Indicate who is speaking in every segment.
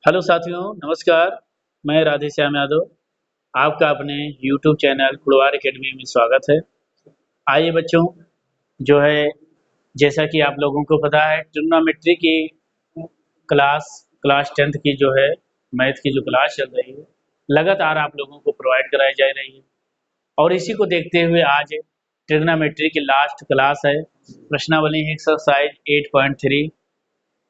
Speaker 1: Hello साथियों, नमस्कार। मैं राधे श्याम यादव, आपका अपने यूट्यूब चैनल खुड़वार एकेडमी में स्वागत है। आइए बच्चों, जो है जैसा कि आप लोगों को पता है, ट्रिग्नोमेट्री की क्लास क्लास 10th की जो है मैथ की जो क्लास चल रही है, लगातार आप लोगों को प्रोवाइड कराई जा रही है। और इसी को देखते हुए आज ट्रिग्नोमेट्री की लास्ट क्लास है। प्रश्नावली एक्सरसाइज 8.3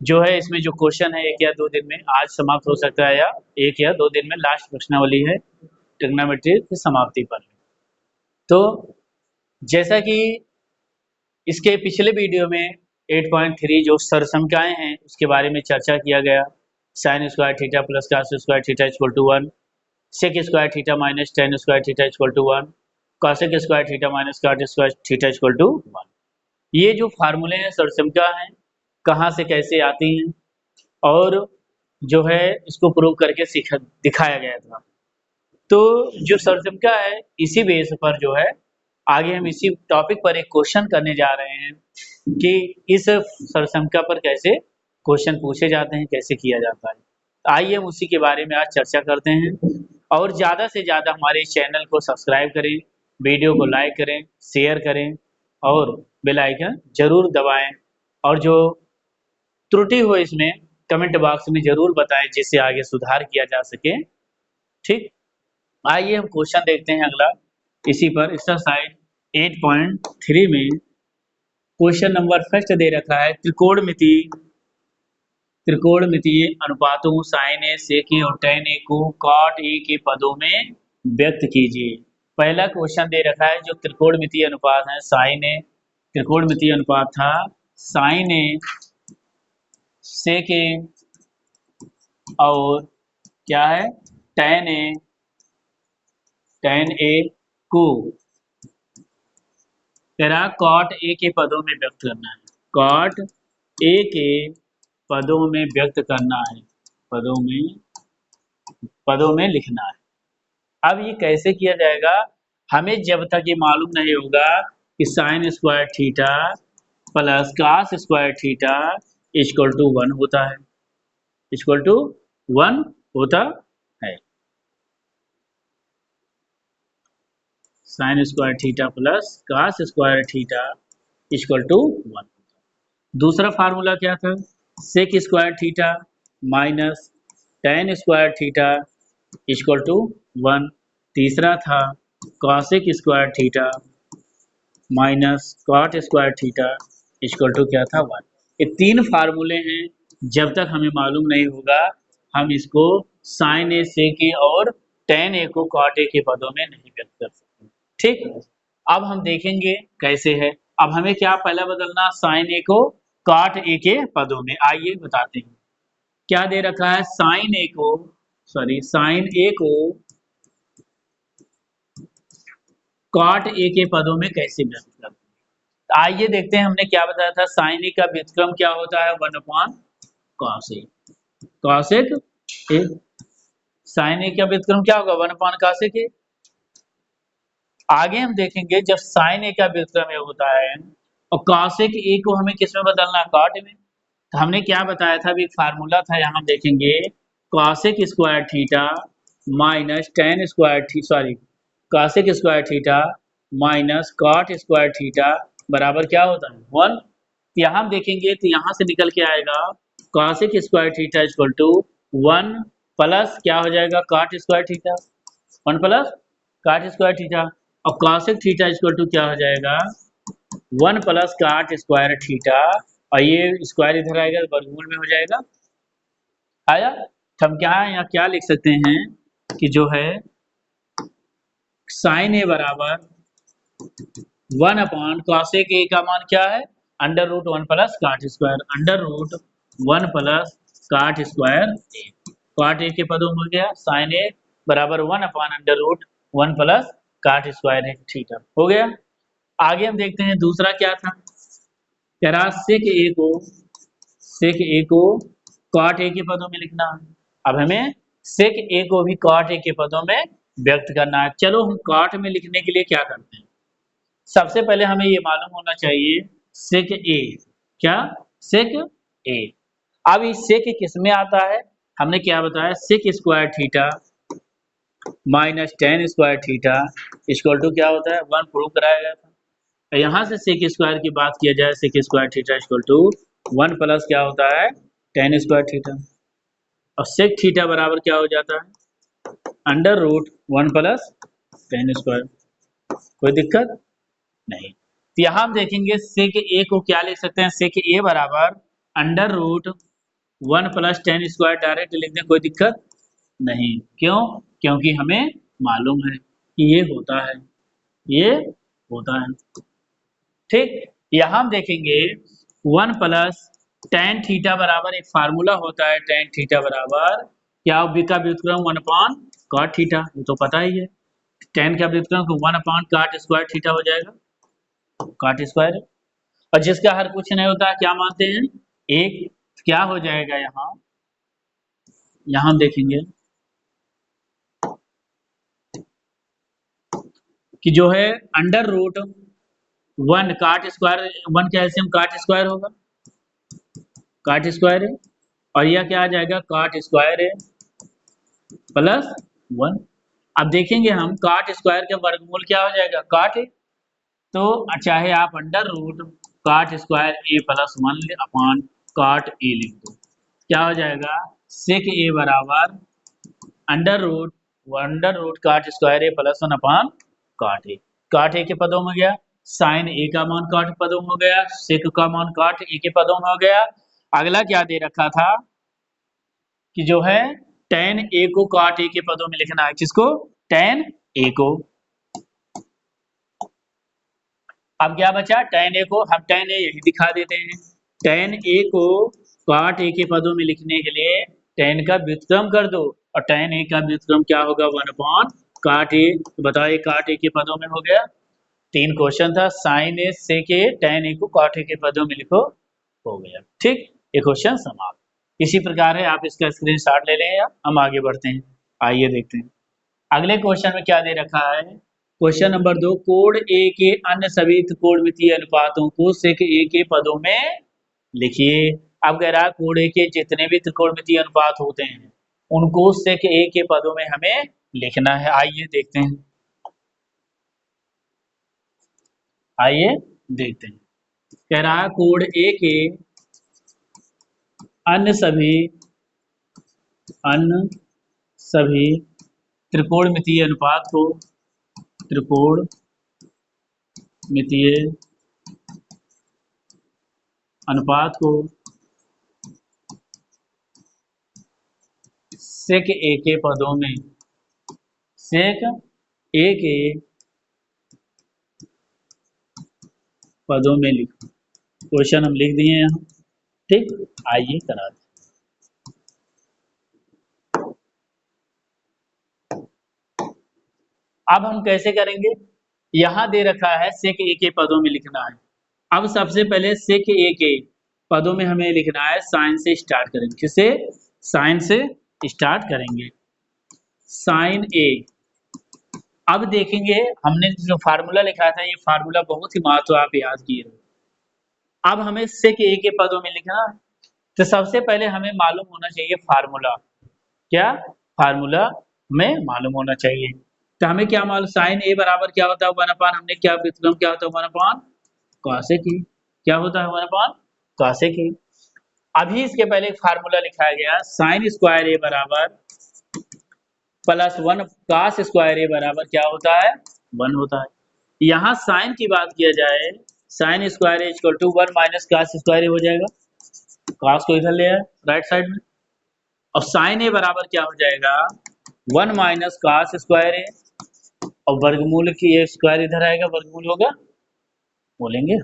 Speaker 1: जो है, इसमें जो क्वेश्चन है 1 या 2 दिन में आज समाप्त हो सकता है, या 1 या 2 दिन में लास्ट प्रश्नावली है ट्रिग्नोमेट्री की समाप्ति पर। तो जैसा कि इसके पिछले वीडियो में 8.3 जो सरसंख्याएं हैं उसके बारे में चर्चा किया गया। Sine square theta plus cos square theta equal to 1, sec square theta minus tan square theta equal to 1, cosec square theta minus cot square theta equal to 1। ये जो फार्मूले हैं सरसंख्या हैं, कहाँ से कैसे आती हैं और जो है इसको प्रूव करके दिखाया गया था। तो जो सरसंख्या है, इसी बेस पर जो है आगे हम इसी टॉपिक पर एक क्वेश्चन करने जा रहे हैं कि इस सरसंख्या पर कैसे क्वेश्चन पूछे जाते हैं, कैसे किया जाता है। आइए हम उसी के बारे में आज चर्चा करते हैं। और ज़्यादा से ज़्यादा हमारे इस चैनल को सब्सक्राइब करें, वीडियो को लाइक करें, शेयर करें और बेल आइकन जरूर दबाएं। और जो त्रुटि हो इसमें कमेंट बॉक्स में जरूर बताएं, जिससे आगे सुधार किया जा सके। ठीक, आइए हम क्वेश्चन देखते हैं अगला। इसी पर एक्सरसाइज 8.3 में क्वेश्चन नंबर फर्स्ट दे रखा है, त्रिकोणमितीय अनुपातों साइन ए सेक ए और tan ए को cot ए के पदों में व्यक्त कीजिए। पहला क्वेश्चन दे रखा है जो त्रिकोणमितीय अनुपात है साइन ए, त्रिकोणमितीय अनुपात था साइन ए सेक ए और क्या है tan ए को तेरा cot ए के पदों में व्यक्त करना है, cot ए के पदों में व्यक्त करना है, पदों में लिखना है। अब ये कैसे किया जाएगा, हमें जब तक ये मालूम नहीं होगा कि sine square theta plus cos square theta equal to 1 होता है, इक्वल टू 1 होता है। Sine square theta plus cos square theta equal to 1। दूसरा फार्मूला क्या था, sec square theta minus tan square theta equal to 1। तीसरा था cosec square theta minus cot square theta equal to क्या था 1। ये तीन फार्मूले हैं, जब तक हमें मालूम नहीं होगा हम इसको साइन ए सेक ए और tan ए को कॉट ए के पदों में नहीं व्यक्त कर सकते। ठीक, अब हम देखेंगे कैसे है। अब हमें क्या पहला बदलना, साइन ए को कॉट ए के पदों में। आइए बताते हैं क्या दे रखा है, साइन ए को कॉट ए के पदों में कैसे व्यक्त करते हैं। तो आइए देखते हैं, हमने क्या बताया था, साइन ए का व्युत्क्रम क्या होता है 1 upon cos A, cosec A. Sine A का व्युत्क्रम क्या होगा 1 अपॉन कॉसेक ए। आगे हम देखेंगे जब साइन ए का व्युत्क्रम होता है और कॉसेक ए को हमें किस में बदलना, कॉट में। तो हमने क्या बताया था, अभी एक फार्मूला था, यहाँ देखेंगे cosec square theta minus tan square cosec square theta minus cot square theta बराबर क्या होता है 1। यहाँ हम देखेंगे तो यहाँ से निकल के आएगा cosec square theta equal to 1 plus क्या हो जाएगा cot square theta, 1 plus cot square theta, और कॉसेक थीटा इक्वल टू क्या हो जाएगा 1 प्लस कॉट स्क्वायर थीटा, और ये स्क्वायर इधर आएगा तो वर्गमूल में हो जाएगा। आया, तो हम क्या यहाँ क्या लिख सकते हैं कि जो है साइन ए बराबर 1 अपॉन कॉसेक ए का मान क्या है under root 1 plus cot square, under root 1 plus cot square A. Cot A के पदों में हो गया साइन ए बराबर 1 upon under root 1 plus cot square theta हो गया। आगे हम देखते हैं दूसरा क्या था, तेरा सेक ए को कॉट ए के पदों में लिखना है। अब हमें सेक ए को भी कॉट ए के पदों में व्यक्त करना है। चलो हम कॉट में लिखने के लिए क्या करते हैं, सबसे पहले हमें ये मालूम होना चाहिए सेक ए, क्या सेक ए। अब इस सेक किस में आता है, हमने क्या बताया, sec square theta minus tan square theta equal to क्या होता है, 1 प्रूव कराया गया था। यहाँ से सेक स्क्वायर की बात किया जाए, sec square theta equal to 1 plus क्या होता है, टेन स्क्वायर थीटा। और सेक थीटा बराबर क्या हो जाता है, under root 1 plus tan square. कोई दिक्कत नहीं। तो यहाँ हम देखेंगे सेक ए को क्या लिख सकते हैं, सेक ए बराबर under root 1 plus tan square direct लिख दें, कोई दिक्कत नहीं। क्यों, क्योंकि हमें मालूम है कि ये होता है, ये होता है। ठीक, यहाँ हम देखेंगे 1 प्लस टेन थीटा बराबर एक फार्मूला होता है, टेन थीटा बराबर क्या, बी का व्युत्क्रम 1 अपॉन कॉट थीटा, ये तो पता ही है। टेन का व्युत्क्रम 1 अपॉन कॉट स्क्वायर थीटा हो जाएगा, कॉट स्क्वायर। और जिसका हर कुछ नहीं होता क्या मानते हैं, एक, क्या हो जाएगा यहाँ, यहाँ हम देखेंगे कि जो है अंडर रूट 1 काट स्क्वायर, 1 का एलसीएम काट स्क्वायर होगा, काट स्क्वायर है, और यह क्या आ जाएगा, काट स्क्वायर है प्लस 1। अब देखेंगे हम काट स्क्वायर का वर्गमूल क्या हो जाएगा, काट है, तो चाहे आप अंडर रूट काट स्क्वायर ए प्लस 1 अपॉन काट ए लिख दो, क्या हो जाएगा, सेक ए बराबर अंडर रूट काट स्क्वायर ए प्लस 1 अपॉन काट ए। काट ए के पदों में गया, साइन ए का मान काट पदों में हो गया, सेक का मान काट ए के पदों में हो गया। अगला क्या दे रखा था कि जो है टेन ए को काट ए के पदों में लिखना है, किसको, टेन ए को। अब क्या बचा, टेन ए को हम टेन ए यही दिखा देते हैं, टेन ए को काट ए के पदों में लिखने के लिए टेन का व्युत्क्रम कर दो, और टेन ए का व्युत्क्रम क्या होगा, 1 अपॉन काट ए। तो बताओ काट ए के पदों में हो गया, 3 क्वेश्चन था, साइन ए से के टेन ए को काट ए के पदों में लिखो, हो गया। ठीक, ये क्वेश्चन समाप्त। इसी प्रकार है, आप इसका स्क्रीनशॉट ले लें या हम आगे बढ़ते हैं। आइए देखते हैं अगले क्वेश्चन में क्या दे रखा है। क्वेश्चन नंबर 2, कोड ए के अन्य सभी त्रिकोणमितीय अनुपातों को सेक ए के पदों में लिखिए। अब कह रहा है कोड ए के जितने भी त्रिकोणमितीय अनुपात होते हैं उनको सेक ए के पदों में हमें लिखना है। आइए देखते हैं, आइए देखते हैं। कह रहा है कोड ए के अन्य सभी त्रिकोणमितीय अनुपात को सेक ए के पदों में, सेक ए के पदों में लिखो। क्वेश्चन हम लिख दिए यहाँ। ठीक, आइए करा दें। अब हम कैसे करेंगे, यहां दे रखा है सेक ए के पदों में लिखना है। अब सबसे पहले सेक ए के पदों में हमें लिखना है, साइन से स्टार्ट करेंगे। किसे, साइन से स्टार्ट करेंगे, साइन ए। अब देखेंगे हमने जो फार्मूला लिखा था, ये फार्मूला बहुत ही महत्व आप याद किए। अब हमें सेक ए के पदों में लिखना है, तो सबसे पहले हमें मालूम होना चाहिए फार्मूला, क्या, फार्मूला में मालूम होना चाहिए। तो हमें क्या मालूम, साइन ए बराबर क्या होता है, 1 अपान, हमने क्या व्युत्क्रम क्या होता है, 1 अपान कॉसेक ए, क्या होता है 1 अपान कॉसेक ए। अभी इसके पहले एक फार्मूला लिखाया गया, साइन स्क्वायर ए बराबर प्लस 1 कॉस स्क्वायर ए बराबर क्या होता है, 1 होता है। यहाँ साइन की बात किया जाए, sine square A equal to 1 minus cos square A हो जाएगा, कॉस को इधर ले आए राइट साइड में, और साइन ए बराबर क्या हो जाएगा, 1 माइनस कॉस स्क्वायर ए, और वर्गमूल की ये स्क्वायर इधर आएगा, वर्गमूल होगा, बोलेंगे।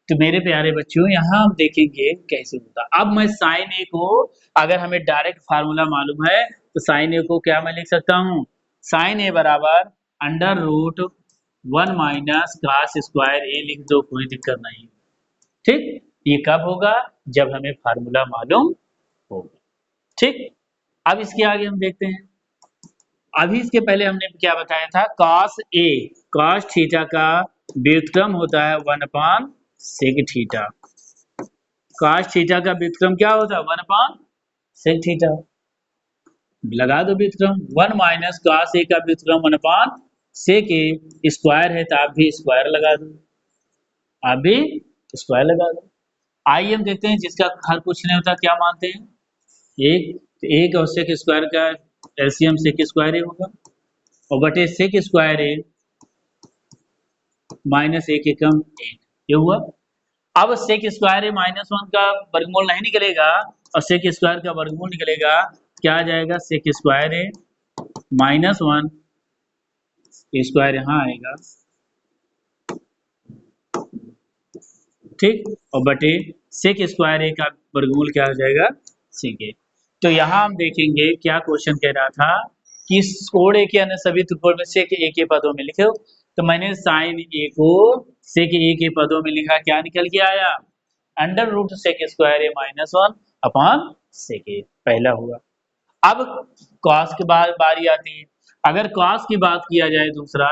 Speaker 1: तो मेरे प्यारे बच्चों यहाँ हम देखेंगे कैसे होता। अब मैं साइन ए को, अगर हमें डायरेक्ट फार्मूला मालूम है तो साइन ए को क्या मैं लिख सकता हूँ, साइन ए बराबर under root 1 minus cos square A लिख दो, कोई दिक्कत नहीं। ठीक, ये कब होगा, जब हमें फार्मूला मालूम होगा। ठीक, अब इसके आगे हम देखते हैं। अभी इसके पहले हमने क्या बताया था, कॉस ए, कॉस थीटा का व्युत्क्रम होता है 1 अपान सेक थीटा। कॉस थीटा का व्युत्क्रम क्या होता है, 1 अपान सेक थीटा लगा दो व्युत्क्रम 1 माइनस cos A का व्युत्क्रम 1 अपान सेक A स्क्वायर है तो आप भी स्क्वायर लगा दो, आप भी स्क्वायर लगा दो। आइए हम देखते हैं जिसका हर कुछ नहीं होता क्या मानते हैं, एक और सेक स्क्वायर का एलसीएम सेक स्क्वायर ही होगा और बटे सेक स्क्वायर ए माइनस एक एकम एक, ये हुआ। अब सेक स्क्वायर ए माइनस 1 का वर्गमूल नहीं निकलेगा और सेक स्क्वायर का वर्गमूल निकलेगा, क्या आ जाएगा sec square A minus 1 square यहाँ आएगा, ठीक, और बटे सेक स्क्वायर ए का वर्गमूल क्या हो जाएगा सेक ए। तो यहाँ हम देखेंगे क्या क्वेश्चन कह रहा था कि कोण ए के अन्य सभी त्रिकोण में सेक ए के पदों में लिखो, तो मैंने साइन ए को सेक ए के पदों में लिखा, क्या निकल के आया under root sec square A minus 1 upon sec ए, पहला हुआ। अब कॉस के बाद बारी आती है, अगर कॉस की बात किया जाए, दूसरा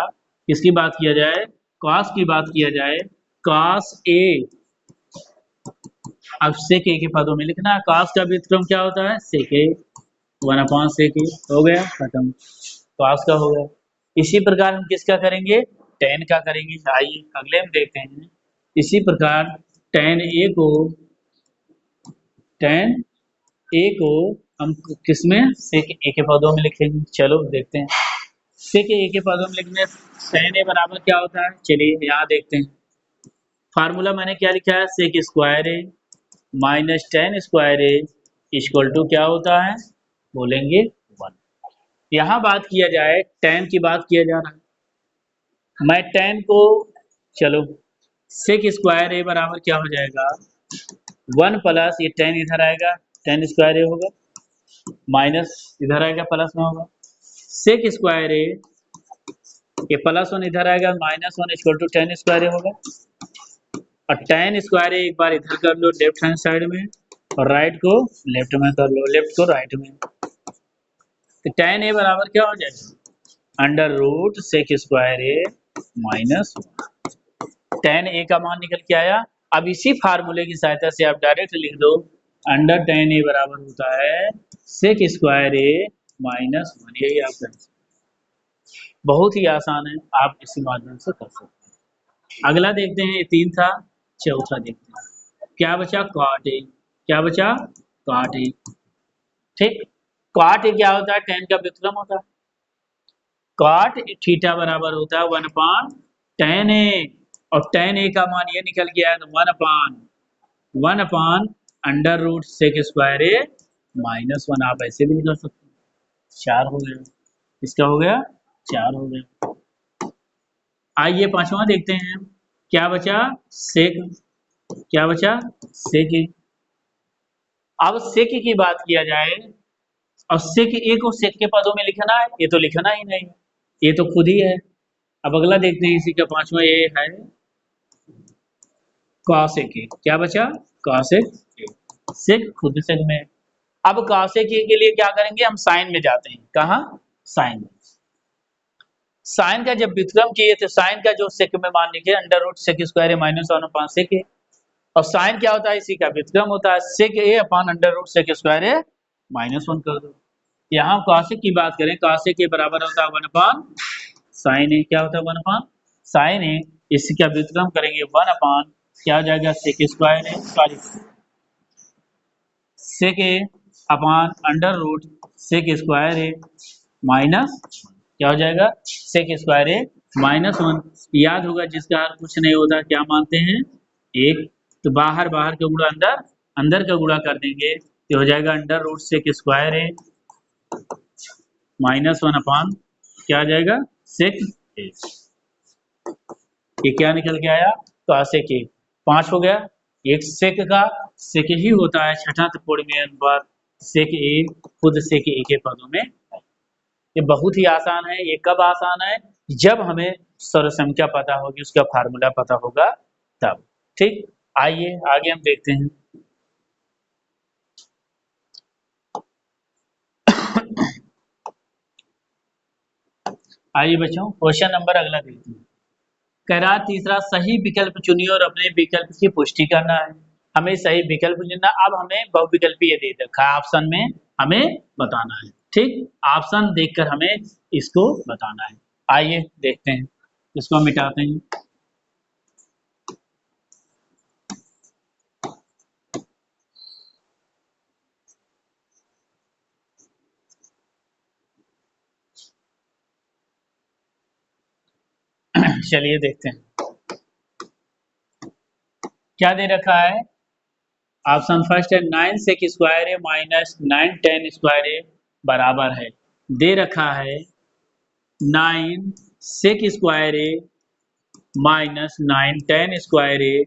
Speaker 1: किसकी बात किया जाए, कॉस की बात किया जाए, कॉस ए, अब सेक ए के पदों में लिखना, कॉस का व्युत्क्रम क्या होता है सेक ए 1 अपॉन सेक ए, हो गया खत्म, कॉस का हो गया। इसी प्रकार हम किसका करेंगे टेन का करेंगे, आइए अगले हम देखते हैं। इसी प्रकार टेन ए को हम किसमें सेक ए के पदों में लिखेंगे, चलो देखते हैं। सेक ए के पदों में लिखने टेन ए बराबर क्या होता है, चलिए यहाँ देखते हैं। फार्मूला मैंने क्या लिखा है sec square A minus tan square A equal to क्या होता है, बोलेंगे 1। यहाँ बात किया जाए टेन की बात किया जा रहा है, मैं टेन को, चलो सेक स्क्वायर ए बराबर क्या हो जाएगा 1 प्लस ये टेन इधर आएगा, टेन स्क्वायर ए होगा, माइनस इधर आएगा प्लस में होगा, सेक स्क्वायर ए ये प्लस 1 इधर आएगा, minus 1 equal to tan square A होगा, और टेन स्क्वायर ए एक बार इधर कर लो लेफ्ट हैंड साइड में और राइट को लेफ्ट में कर लो, लेफ्ट को राइट में, तो टेन ए बराबर क्या हो जाएगा under root sec square A minus 1, ten ए का मान निकल के आया। अब इसी फार्मूले की सहायता से आप डायरेक्ट लिख दो अंडर टेन ए बराबर होता है सेक स्क्वायर ए माइनस 1, यही आप कर सकते, बहुत ही आसान है, आप इसी माध्यम से कर सकते हैं। अगला देखते हैं, ये 3 था, चौथा देखते हैं क्या बचा कॉट ए, क्या बचा कॉट ए, ठीक, कॉट ए क्या होता है टेन का व्युत्क्रम होता है, कॉट थीटा बराबर होता है 1 अपान टेन ए, और टेन ए का मान ये निकल गया है तो 1 upon under root sec square A minus 1, आप ऐसे भी निकल सकते हैं, 4 हो गया, इसका हो गया 4 हो गया। आइए पांचवा देखते हैं क्या बचा सेक, क्या बचा सेक ए। अब सेक की बात किया जाए और सेक ए को सेक के पदों में लिखना है, ये तो लिखना ही नहीं, ये तो खुद ही है। अब अगला देखते हैं, इसी का पांचवा ये है कॉसेक ए, क्या बचा कॉसेक ए, सेक खुद सेक में। अब कॉसेक ए के लिए क्या करेंगे, हम साइन में जाते हैं, कहाँ साइन में, साइन का जब व्युत्क्रम किए थे साइन का जो सेक में मान लिखे under root sec square A minus 1 upon sec ए, और साइन क्या होता है इसी का व्युत्क्रम होता है sec A upon under root sec square A minus 1 कर दो। यहाँ कॉसेक की बात करें, कॉसेक के बराबर होता है 1 अपान साइन ए, क्या होता है 1 अपान साइन ए, इसी का व्युत्क्रम करेंगे 1 अपान क्या हो जाएगा sec square A, sorry sec A upon under root sec square A minus, क्या हो जाएगा सेक स्क्वायर ए माइनस 1। याद होगा जिसका हर कुछ नहीं होता क्या मानते हैं एक, तो बाहर बाहर का गुणा अंदर, अंदर का गुणा कर देंगे तो हो जाएगा under root sec square A minus 1 अपान क्या आ जाएगा सेक ए, ये क्या निकल के आया तो सेक ए, 5 हो गया, एक सेक का सेक ही होता है, छठा त्रिकोण में बार सेक ए खुद सेक ए के पदों में, ये बहुत ही आसान है। ये कब आसान है जब हमें सर्वसंख्या पता होगी, उसका फार्मूला पता होगा तब, ठीक। आइए आगे हम देखते हैं आइए बच्चों क्वेश्चन नंबर अगला देखते हैं। कह रहा तीसरा सही विकल्प चुनिए और अपने विकल्प की पुष्टि करना है। हमें सही विकल्प चुनना। अब हमें बहुविकल्पीय दे रखा है ऑप्शन में, हमें बताना है। ठीक, ऑप्शन देखकर हमें इसको बताना है। आइए देखते हैं, इसको मिटाते हैं। चलिए देखते हैं क्या दे रखा है। ऑप्शन फर्स्ट है 9 सेक square A minus 9 10 square A बराबर है, दे रखा है 9 सेक स्क्वायर ए माइनस 9 10 स्क्वायर ए,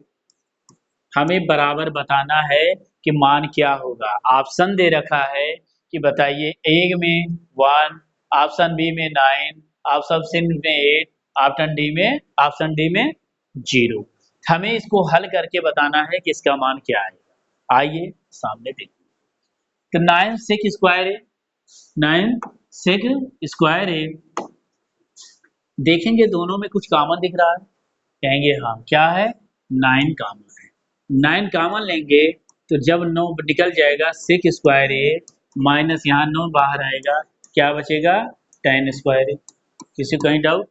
Speaker 1: हमें बराबर बताना है कि मान क्या होगा। ऑप्शन दे रखा है कि बताइए, ए में 1, ऑप्शन बी में 9, ऑप्शन सी में 8, ऑप्शन डी में 0। हमें इसको हल करके बताना है कि इसका मान क्या आएगा। आइए सामने देखते हैं। तो 9 सेक स्क्वायर ए, 9 सेक स्क्वायर ए, देखेंगे दोनों में कुछ कॉमन दिख रहा है, कहेंगे हाँ क्या है, 9 कॉमन है। 9 कॉमन लेंगे तो जब 9 निकल जाएगा सेक स्क्वायर ए माइनस यहाँ 9 बाहर आएगा, क्या बचेगा 10 स्क्वायर ए। किसी को कहीं डाउट?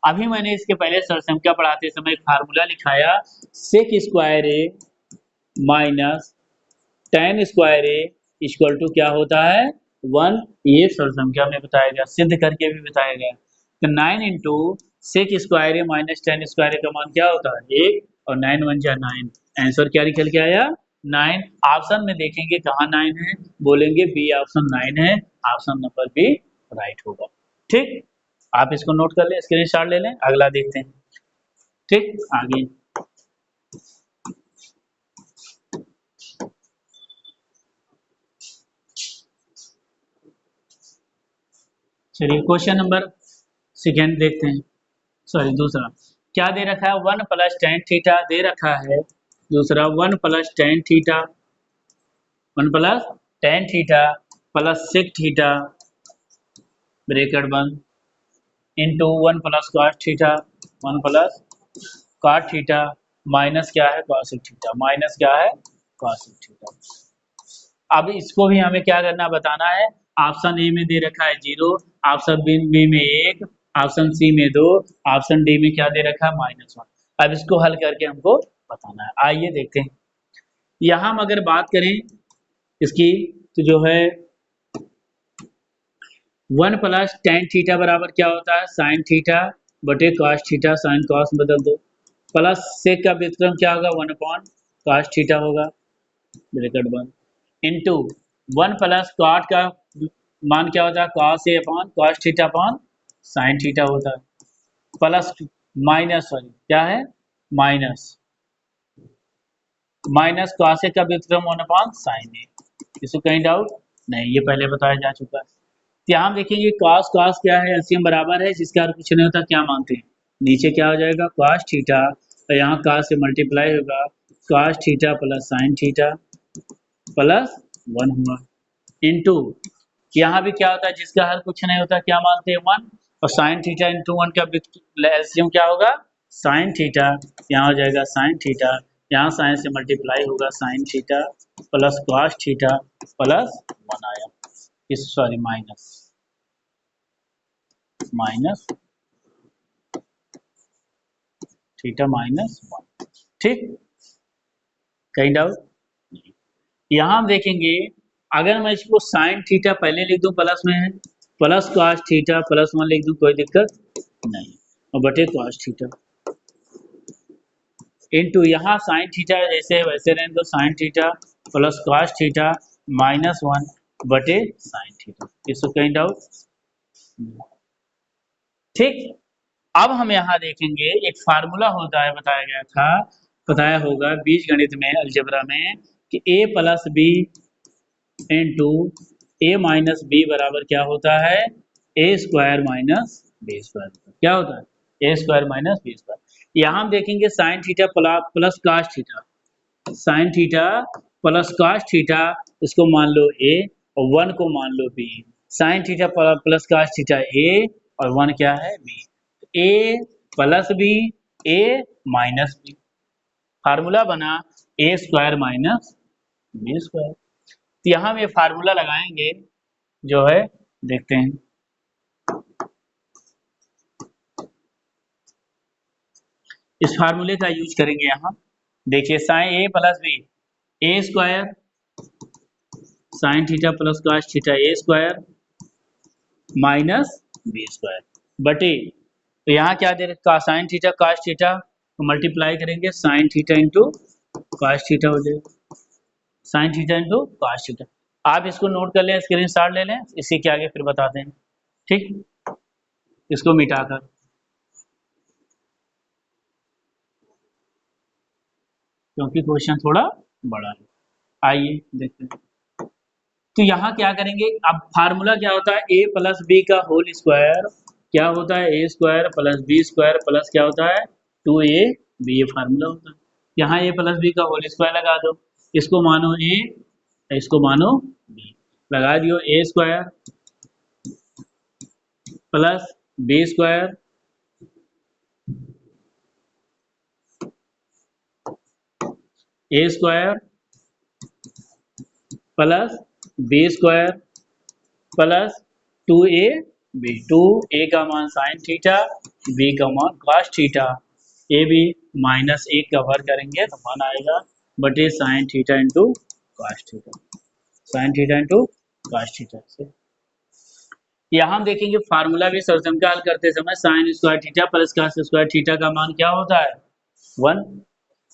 Speaker 1: अभी मैंने इसके पहले सरसंख्या पढ़ाते समय एक फार्मूला लिखाया, sec square A minus 10 square A equal to क्या होता है 1। ये सरसंख्या में बताया गया, सिद्ध करके भी बताया गया। तो 9 into sec square A minus 10 square ए का मान क्या होता है 1, और 9 1 जा 9। आंसर क्या निकल के आया 9। ऑप्शन में देखेंगे कहाँ 9 है, बोलेंगे बी ऑप्शन 9 है, ऑप्शन नंबर बी राइट होगा। ठीक, आप इसको नोट कर लें, स्क्रीनशॉट ले लें। अगला देखते हैं। ठीक, आगे चलिए क्वेश्चन नंबर सेकेंड देखते हैं। सॉरी दूसरा क्या दे रखा है 1 प्लस टेन थीटा दे रखा है। दूसरा 1 plus tan theta, 1 plus tan theta plus sec theta bracket बंद into 1 plus cos theta, 1 plus cot theta minus क्या है कॉसिक थीटा, माइनस क्या है कॉसिक थीटा। अब इसको भी हमें क्या करना बताना है। ऑप्शन ए में दे रखा है 0, ऑप्शन बी में 1, ऑप्शन सी में 2, ऑप्शन डी में क्या दे रखा है -1। अब इसको हल करके हमको बताना है। आइए देखते हैं। यहाँ हम अगर बात करें इसकी तो जो है 1 प्लस टेन थीटा बराबर क्या होता है साइन थीटा बटे कॉस थीटा, साइन कॉस बदल दो, प्लस सेक का व्युत्क्रम क्या होगा 1 अपॉन कॉस थीटा होगा ब्रैकेट बंद, इंटू 1 प्लस कॉट का मान क्या होता है cos A upon cos theta upon sine theta होता है, प्लस माइनस सॉरी क्या है माइनस कॉस ए का व्युत्क्रम 1 अपॉन साइन ए। इसको कहीं डाउट नहीं, ये पहले बताया जा चुका है। यहाँ देखेंगे कॉस कॉस क्या है एलसीएम बराबर है, जिसका अर्थ कुछ नहीं होता, क्या मानते हैं नीचे क्या हो जाएगा कॉस थीटा, और यहाँ कॉस से मल्टीप्लाई होगा cos theta plus sign theta plus 1 हुआ, इंटू यहाँ भी क्या होता है जिसका हल कुछ नहीं होता, क्या मानते हैं 1, और साइन थीटा इंटू 1 का एलसीएम क्या होगा साइन थीटा, यहाँ हो जाएगा साइन थीटा, यहाँ साइन से मल्टीप्लाई होगा sign theta plus cos theta plus 1 आया, इस सॉरी माइनस थीटा -1। ठीक, कहीं डाउट? यहाँ हम देखेंगे अगर मैं इसको साइन थीटा पहले लिख दूं प्लस में है, प्लस कॉस थीटा प्लस 1 लिख दूं कोई दिक्कत नहीं, और बटे कॉस थीटा इंटू यहाँ साइन थीटा जैसे वैसे रहने दो sign theta plus cos theta -1 बटे साइन थीटा। इसको कहीं डाउट? ठीक, अब हम यहाँ देखेंगे एक फार्मूला होता है, बताया गया था, बताया होगा बीजगणित में अलजेब्रा में कि a plus B into A minus B बराबर क्या होता है A square minus B square, क्या होता है A square minus B square. यहाँ हम देखेंगे sine theta plus cos theta, sine theta plus cos theta इसको मान लो a और 1 को मान लो b, sine theta plus cos theta a और 1 क्या है b, a plus B A minus B. Formula बना ए स्क्वायर माइनस बी स्क्वायर। तो यहाँ हम ये फार्मूला लगाएंगे जो है, देखते हैं। इस फार्मूले का यूज करेंगे यहाँ। देखिए sine A plus B, A square sine theta plus cos theta A square minus B square बटे, तो यहाँ क्या दे रखा, साइन थीटा कॉस थीटा को मल्टीप्लाई करेंगे, sine theta into cos theta हो जाएगा, sine theta into cos theta. आप इसको नोट कर लें, स्क्रीनशॉट ले लें, इसी के आगे फिर बताते हैं। ठीक, इसको मिटाकर, क्योंकि क्वेश्चन थोड़ा बड़ा है। आइए देखते हैं। तो यहाँ क्या करेंगे, अब फार्मूला क्या होता है, ए प्लस बी का होल स्क्वायर क्या होता है, A square plus B square plus क्या होता है, 2ab, ये फार्मूला होता है। यहाँ ए प्लस बी का होल स्क्वायर लगा दो, इसको मानो ए, इसको मानो बी, लगा दियो, A square plus B square A square plus B square plus 2ab, 2a का मान साइन थीटा, b का मान cos theta, A B minus 1 का वर्ग करेंगे तो मान आएगा बटे sine theta into cos theta, sine theta into cos theta से। यहाँ हम देखेंगे फार्मूला भी सम का हल करते समय sign square theta plus cos square theta का मान क्या होता है, 1,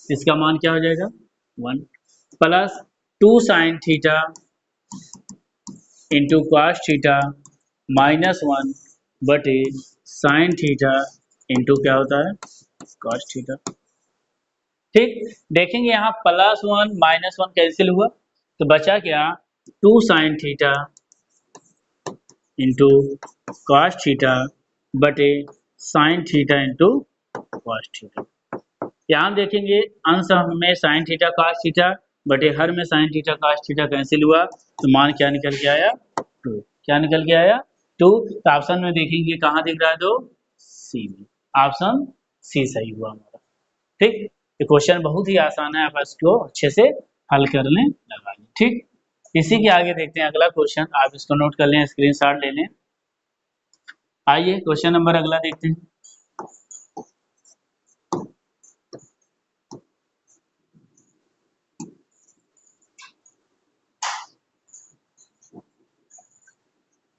Speaker 1: इसका मान क्या हो जाएगा 1 plus 2 sine theta into cos theta minus 1 बटे साइन थीटा इंटू क्या होता है कॉस थीटा। ठीक, देखेंगे यहाँ प्लस 1 माइनस 1 कैंसिल हुआ तो बचा क्या, 2 sine theta into cos theta बटे sine theta into cos theta. यहाँ हम देखेंगे अंश में साइन थीटा कॉस थीटा बटे हर में sign theta cos theta cancel हुआ तो मान क्या निकल के आया, 2, क्या निकल के आया 2। तो ऑप्शन में देखेंगे कहाँ दिख रहा है, तो सी में, ऑप्शन सी सही हुआ हमारा। ठीक, ये क्वेश्चन बहुत ही आसान है, आप इसको अच्छे से हल करने लगा लें। ठीक, इसी के आगे देखते हैं अगला क्वेश्चन, आप इसको नोट कर लें, स्क्रीनशॉट ले लें। आइए क्वेश्चन नंबर अगला देखते हैं।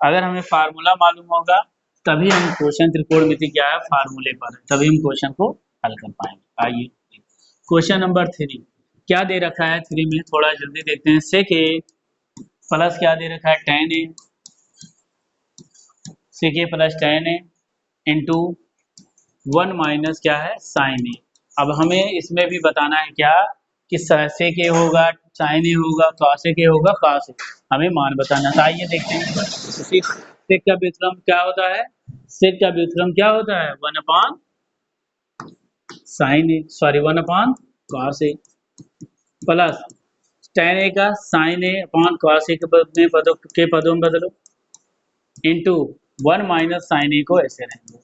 Speaker 1: अगर हमें फार्मूला मालूम होगा तभी हम क्वेश्चन त्रिकोणमिति क्या है फार्मूले पर, तभी हम क्वेश्चन को हल कर पाएंगे। आइए क्वेश्चन नंबर 3 क्या दे रखा है, 3 में थोड़ा जल्दी देखते हैं। सेक ए प्लस क्या दे रखा है, टेन ए, सेक ए प्लस टेन ए इंटू 1 माइनस क्या है साइन ए। अब हमें इसमें भी बताना है क्या कि सेक ए होगा, साइन ए होगा, कॉस ए होगा, कॉस ए, हमें मान बताना था। आइए देखते हैं उसी सेक का व्युत्क्रम क्या होता है, सेक का व्युत्क्रम क्या होता है 1 अपान साइन ए, सॉरी 1 अपान कॉस ए प्लस tan ए का साइन ए अपान कॉस ए के पदों में बदलो इंटू 1 माइनस साइन ए को ऐसे रहेंगे।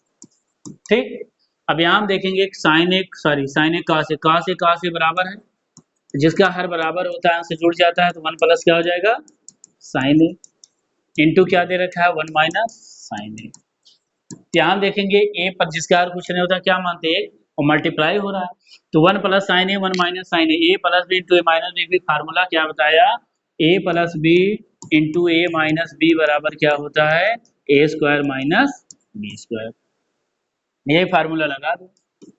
Speaker 1: ठीक, अब यहाँ हम देखेंगे sign A, sorry sine A cos A, cos A बराबर है, जिसका हर बराबर होता है उससे जुड़ जाता है तो 1 प्लस क्या हो जाएगा साइन ए इंटू क्या दे रखा है 1 माइनस साइन ए। यहाँ हम देखेंगे ए पर जिसका हर कुछ नहीं होता क्या मानते हैं और मल्टीप्लाई हो रहा है तो 1 plus sine A 1 minus sine A plus B into A minus B, formula क्या बताया, A plus B into A minus B बराबर क्या होता है A square minus B square. ये फार्मूला लगा दो,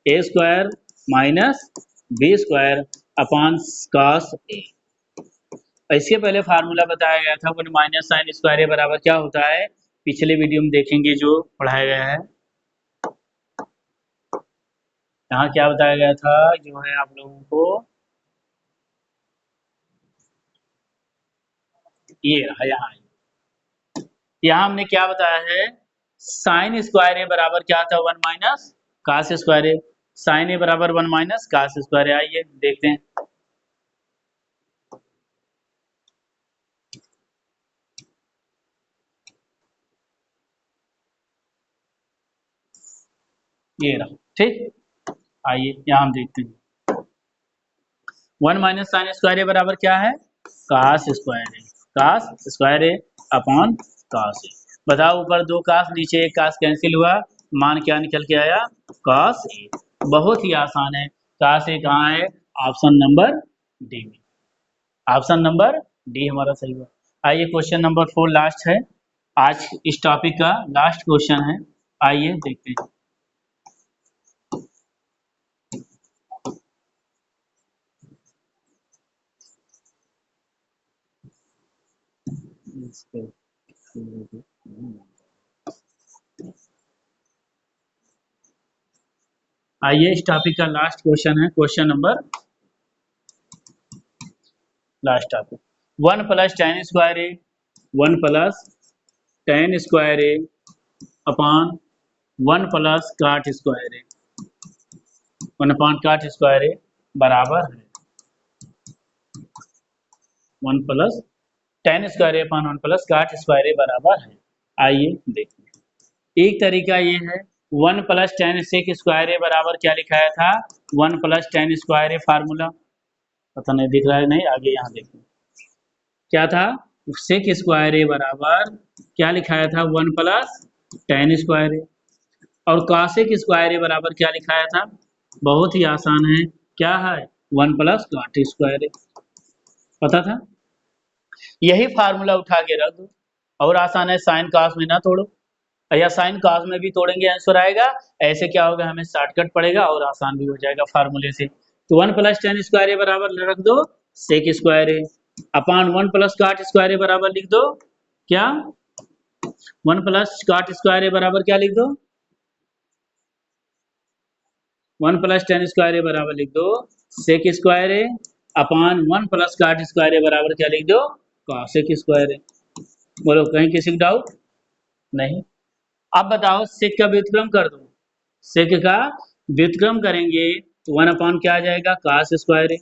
Speaker 1: A square minus B square upon cos A. इसके पहले फार्मूला बताया गया था 1 माइनस साइन स्क्वायर ए बराबर क्या होता है, पिछले वीडियो में देखेंगे जो पढ़ाया गया है। यहाँ क्या बताया गया था जो है आप लोगों को, ये रहा यहाँ हमने क्या बताया है, साइन स्क्वायर ए बराबर क्या था 1 minus cos square A, sine A बराबर 1 माइनस कास स्क्वायर ए। आइए देखते हैं, ये रहा। ठीक, आइए यहाँ हम देखते हैं 1 माइनस साइन स्क्वायर ए बराबर क्या है? कास square A, cos square A upon कास ए। बताओ ऊपर 2 कास नीचे 1 कास कैंसिल हुआ, मान क्या निकल के आया? कास ए। बहुत ही आसान है। कास ए कहाँ है? ऑप्शन नंबर डी में। ऑप्शन नंबर डी हमारा सही हुआ। आइए क्वेश्चन नंबर 4 लास्ट है, आज इस टॉपिक का लास्ट क्वेश्चन है। आइए देखते हैं। आइए इस टॉपिक का लास्ट क्वेश्चन है, question number last topic 1 plus tan square A, 1 plus tan square A upon 1 plus cot square A, 1 upon cot square A बराबर है 1 plus tan square A upon 1 plus cot square A बराबर है। आइए देखते हैं। एक तरीका ये है, 1 plus tan sec square A बराबर क्या लिखाया था? 1 प्लस tan स्क्वायर ए फार्मूला, पता नहीं दिख रहा है नहीं, आगे यहाँ देखिए क्या था? सेक स्क्वायर ए बराबर क्या लिखाया था? 1 प्लस tan स्क्वायर ए। और कॉसेक स्क्वायर ए बराबर क्या लिखाया था? बहुत ही आसान है, क्या है? 1 प्लस cot स्क्वायर ए। पता था? यही फार्मूला उठा के रख दो। और आसान है, साइन कॉस में ना तोड़ो, या साइन कॉस में भी तोड़ेंगे आंसर आएगा। ऐसे क्या होगा, हमें शॉर्टकट पड़ेगा और आसान भी हो जाएगा फार्मूले से। तो 1 प्लस tan स्क्वायर ए बराबर रख दो सेक square A upon 1 plus cot square A बराबर लिख दो क्या? 1 प्लस cot स्क्वायर ए बराबर क्या लिख दो? 1 प्लस tan स्क्वायर ए बराबर लिख दो सेक square A upon 1 plus cot square A बराबर क्या लिख दो? कॉसेक स्क्वायर ए। बोलो कहीं किसी को डाउट नहीं? अब बताओ सेक का व्युत्क्रम कर दो, सेक का व्युत्क्रम करेंगे तो 1 अपॉन क्या आ जाएगा? cos स्क्वायर ए।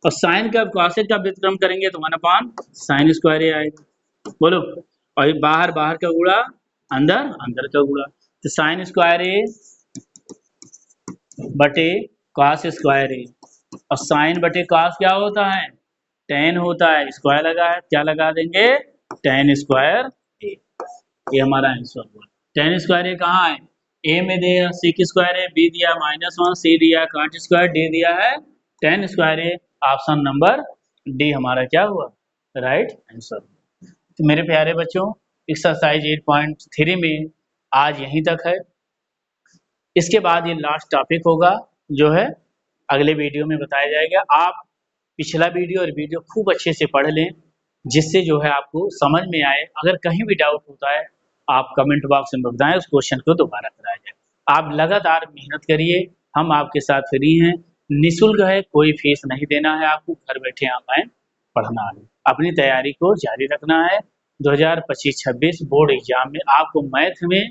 Speaker 1: और साइन का कॉसेक का व्युत्क्रम करेंगे तो 1 अपॉन साइन स्क्वायर ए आएगा। बोलो, और बाहर बाहर का गुणा, अंदर अंदर का गुणा, तो साइन स्क्वायर ए बटे cos स्क्वायर ए, और साइन बटे cos क्या होता है? tan होता है। स्क्वायर लगा है, क्या लगा देंगे? tan स्क्वायर ए। ये हमारा आंसर हुआ। tan स्क्वायर ए कहाँ है? ए में दिया सेक स्क्वायर है, बी दिया -1, सी दिया cot स्क्वायर, डी दिया है tan स्क्वायर ए। ऑप्शन नंबर डी हमारा क्या हुआ? Right answer. तो मेरे प्यारे बच्चों, एक्सरसाइज 8.3 में आज यहीं तक है। इसके बाद ये लास्ट टॉपिक होगा, जो है अगले वीडियो में बताया जाएगा। आप पिछला वीडियो और वीडियो खूब अच्छे से पढ़ लें, जिससे जो है आपको समझ में आए। अगर कहीं भी डाउट होता है आप कमेंट बॉक्स में बताएं, उस क्वेश्चन को दोबारा कराया जाए। आप लगातार मेहनत करिए, हम आपके साथ फ्री हैं, निःशुल्क है, कोई फीस नहीं देना है आपको, घर बैठे ऑनलाइन पढ़ना है। अपनी तैयारी को जारी रखना है। 2025-26 बोर्ड एग्जाम में आपको मैथ में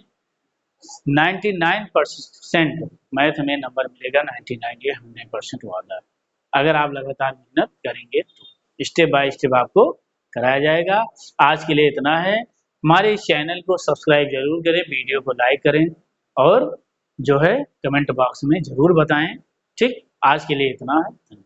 Speaker 1: 99% मैथ में नंबर मिलेगा, 99, ये 100% वादा है। अगर आप लगातार मेहनत करेंगे तो स्टेप बाय स्टेप आपको कराया जाएगा। आज के लिए इतना है। हमारे इस चैनल को सब्सक्राइब जरूर करें, वीडियो को लाइक करें और जो है कमेंट बॉक्स में जरूर बताएं। ठीक, आज के लिए इतना है।